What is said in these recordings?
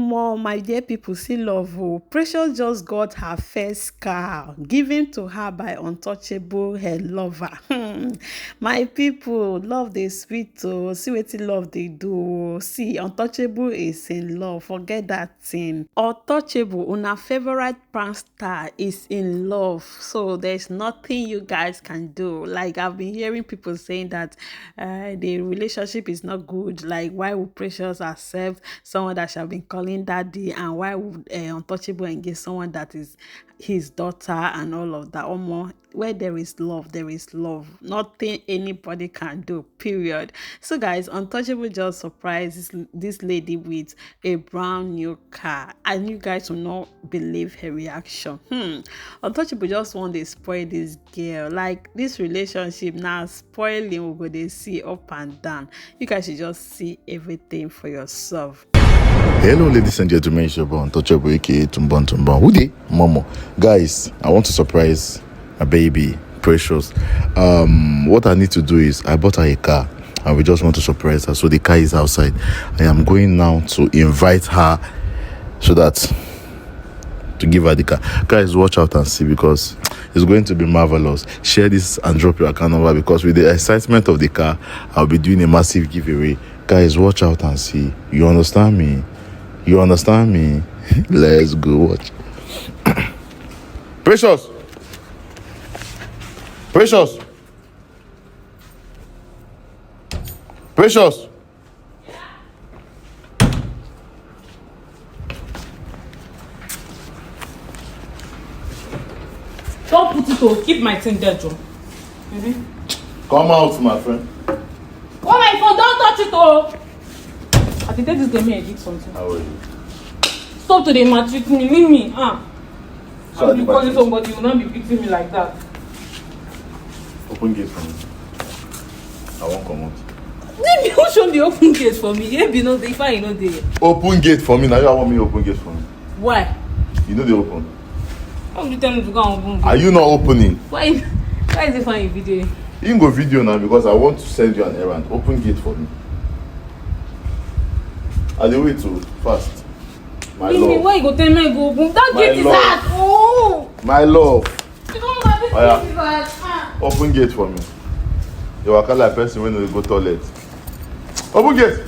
more, my dear people, see love. Oh. Precious just got her first car given to her by Untouchable, her lover. My people, love they sweet. Oh. See what love they do. See, Untouchable is in love. Forget that thing. Untouchable, una favorite prankster, is in love. So there's nothing you guys can do. Like I've been hearing people saying that the relationship is not good. Like why would Precious accept someone that she have been calling daddy, and why would Untouchable engage someone that is his daughter and all of that? Omo, where there is love, there is love. Nothing anybody can do, period. So guys, Untouchable just surprised this lady with a brand new car, and you guys will not believe her reaction. Untouchable just want to spoil this girl. Like this relationship now spoiling, we go dey see up and down. You guys should just see everything for yourself. Hello ladies and gentlemen, it's your boy Untouchable aka Tumbon. Who dey? Momo. Guys, I want to surprise my baby Precious. What I need to do is I bought her a car and we just want to surprise her. So the car is outside. I am going now to invite her so that to give her the car. Guys, watch out and see, because it's going to be marvelous. Share this and drop your account number, because with the excitement of the car, I'll be doing a massive giveaway. Guys, watch out and see. You understand me? You understand me? Let's go watch. Precious! Precious! Precious! Don't put it to keep my thing there, Joe. Come out, my friend. Oh my phone, don't touch it, oh! I think this game I did something. How are you? Stop to the matric me, leave me, So I'm calling somebody, you will not be beating me like that. Open gate for me. I won't come out. Leave me, who show the open gate for me? Yeah, be no, if I know the. Open gate for me. Now you want me to open gate for me. Why? You know they open. How would you tell me to go and open gate? Are you not opening? Why is it fine video? You can go video now because I want to send you an errand. Open gate for me. Are they way too fast? My Leave me, love. why you go tell me I go open? That My gate is love. hard. Oh! My love. You don't know this Oh, yeah. gate is hard. Open gate for me. You are like person when they go toilet. Open gate.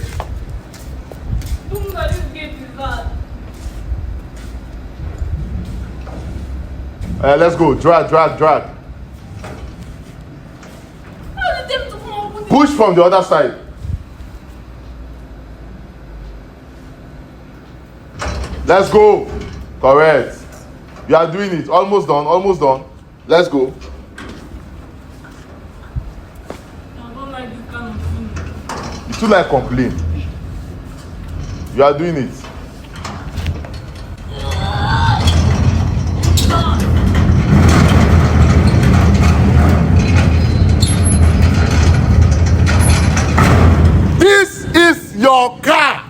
You don't know this gate is hard. Let's go. Drag. How you tell me to come open it? Push from the other side. Let's go. Correct. You are doing it. Almost done. Let's go. I don't like this kind of thing. You too like complain. You are doing it. This is your car.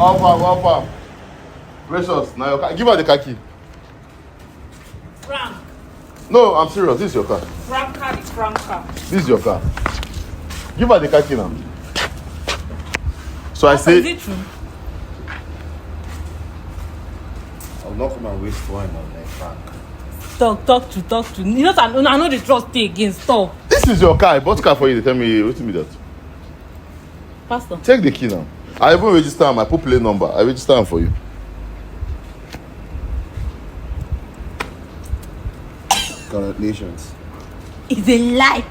Up up. Precious, now your car. Give her the car key. Frank. No, I'm serious. This is your car. Frank car is Frank car. This is your car. Give her the car key now. So I Is say, it true? I'll not come and waste one on my Frank. Talk to. You know, I know the trust thing again. Stop. this is your car. I bought car for you. They tell me, wait to me that. Pastor. Take the key now. I even register my put plate number. I register them for you. Congratulations. It's a lie.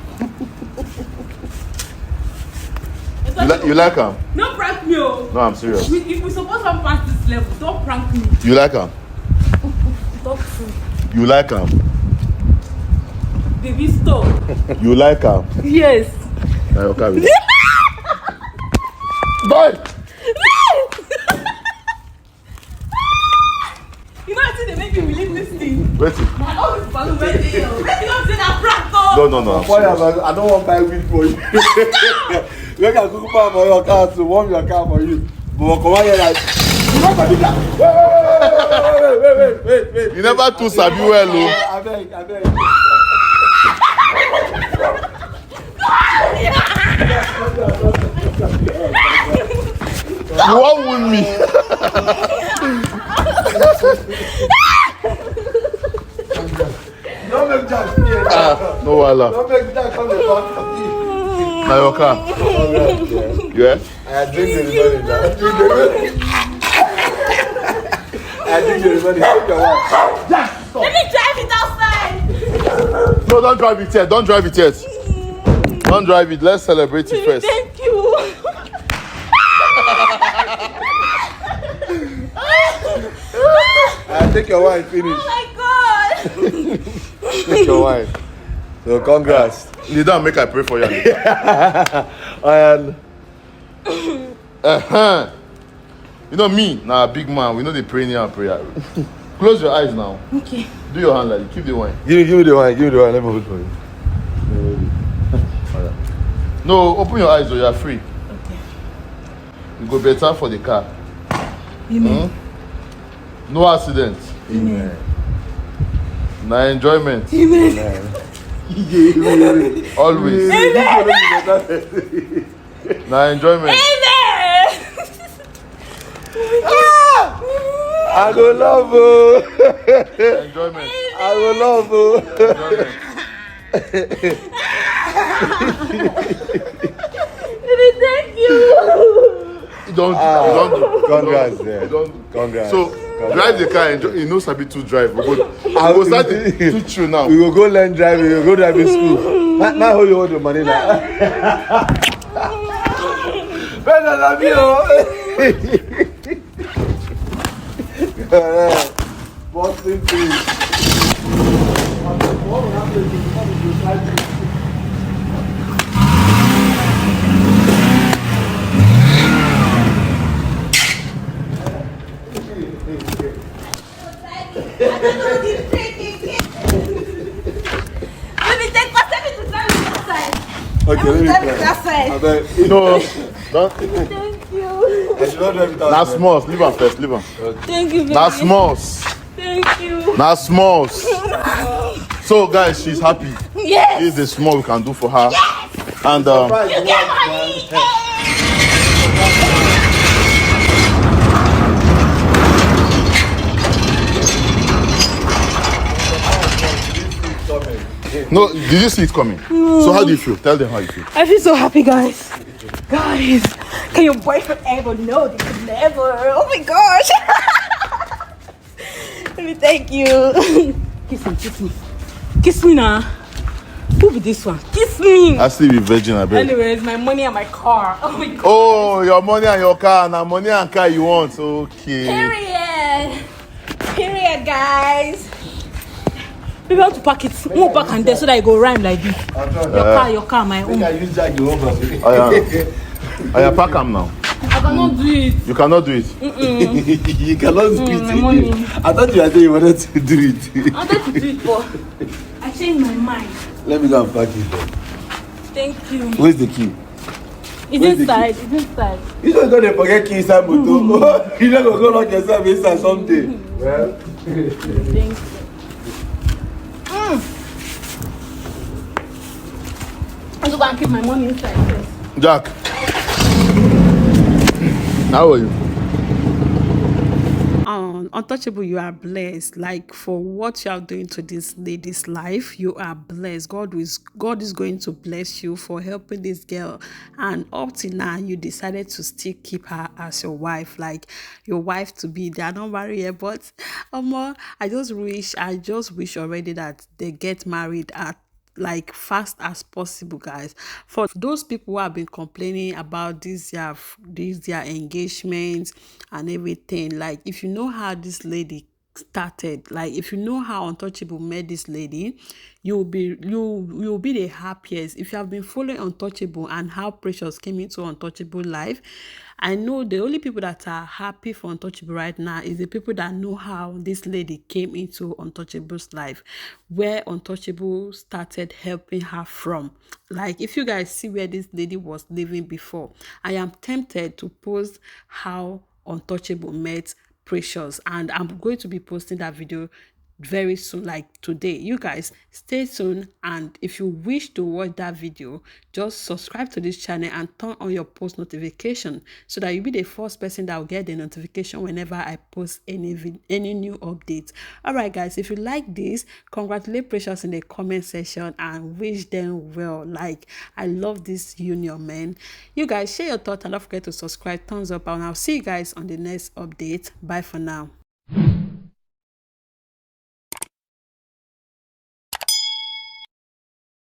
You like him? Don't prank me, oh. No, I'm serious. If we supposed to pass this level, don't prank me. You like him? Talk true. You like him? Baby, stop. You like him? Yes. Now your car with Boy! You know, I think they make me believe this thing. Wait. Man, all this balloon where they are. Let me not say that prank, though. No. I'm Boy, serious. I don't want to buy weed for you. Make a good buy for your car to warm your car for you. But come on here like, you know what wait. You never too sabi well, oh. I beg. You won't wound me. Don't make Jack fear. No wala. Don't make Jack come the back of you. Now your car. Yeah? I drink the money now. I drink the money. Take your wife. Jack, stop. Let me drive it outside. No, don't drive it yet. Don't drive it yet. Don't drive it. Let's celebrate it first. Thank you. I take your wife. Finish. Oh my God. Take your wife. So congrats. You don't make I pray for you. And You know me, now a big man. We know they pray near prayer. Close your eyes now. Okay. Do your hand like it. Keep the wine. give me the wine. Give me the wine. Let me hold for you. No, open your eyes, so you are free. Okay. You go better for the car. Amen. No accident. Amen. Na enjoyment. Amen. Always. Na enjoyment. Amen. I go love you. Enjoyment. I go love you. Enjoyment. Thank you. You don't do. Congrats, You yeah. don't do. Congrats. So drive the car. Enjoy. You know Sabi to drive. We go start to chill now. We will go learn driving. We will go driving school. Not how you hold the money now. Better than me, oh. Boxing thing. Let me take my second to drive it outside. Okay, let me Drive it try. outside. No. Don't. Thank you. I should not drive it out. Na smalls. Leave am first. Leave am. Thank you, baby. Na smalls. Thank you. Na smalls. So guys, she's happy. Yes. This is the small we can do for her. Yes. And You get money. no, did you see it coming? So how do you feel? Tell them how you feel. I feel so happy, guys. Guys, can your boyfriend ever know this? Could never. Oh my gosh. Let me thank you. Kiss me, kiss me. Kiss me now. Who be this one? Kiss me. I still be virgin, I bet. Anyways, my money and my car. Oh my god. Oh, your money and your car. Now money and car you want. Okay. Period. Period, guys. Maybe I want to pack it. More back and there so that it go rhyme like this. Your car, my own. I use Jack the over. I pack am now. I cannot do it. You cannot do it. You cannot do it my money. again. I thought you were saying you wanted to do it. I wanted to do it, but I changed my mind. Let me go and pack it. Thank you. Where's the key? It's Where's the inside. It's inside. You don't go to forget key inside motor. You don't go lock yourself inside someday. Well, Thank you. I'm just gonna keep my money inside first. Jack. How are you? Untouchable, you are blessed. Like for what you are doing to this lady's life, you are blessed. God is going to bless you for helping this girl. And up till now, you decided to still keep her as your wife, like your wife to be. They are not married yet, but I just wish already that they get married at like fast as possible, guys. For those people who have been complaining about their engagements and everything, like if you know how this lady started, like if you know how Untouchable met this lady, you'll be the happiest. If you have been following Untouchable and how Precious came into Untouchable life, I know the only people that are happy for Untouchable right now is the people that know how this lady came into Untouchable's life, where Untouchable started helping her from. Like if you guys see where this lady was living before, I am tempted to post how Untouchable met Precious, and I'm going to be posting that video very soon, like today. You guys stay tuned, and if you wish to watch that video, just subscribe to this channel and turn on your post notification so that you'll be the first person that will get the notification whenever I post any new updates. All right guys, if you like this, congratulate Precious in the comment section and wish them well. Like, I love this union, man. You guys share your thoughts and don't forget to subscribe, thumbs up, and I'll see you guys on the next update. Bye for now.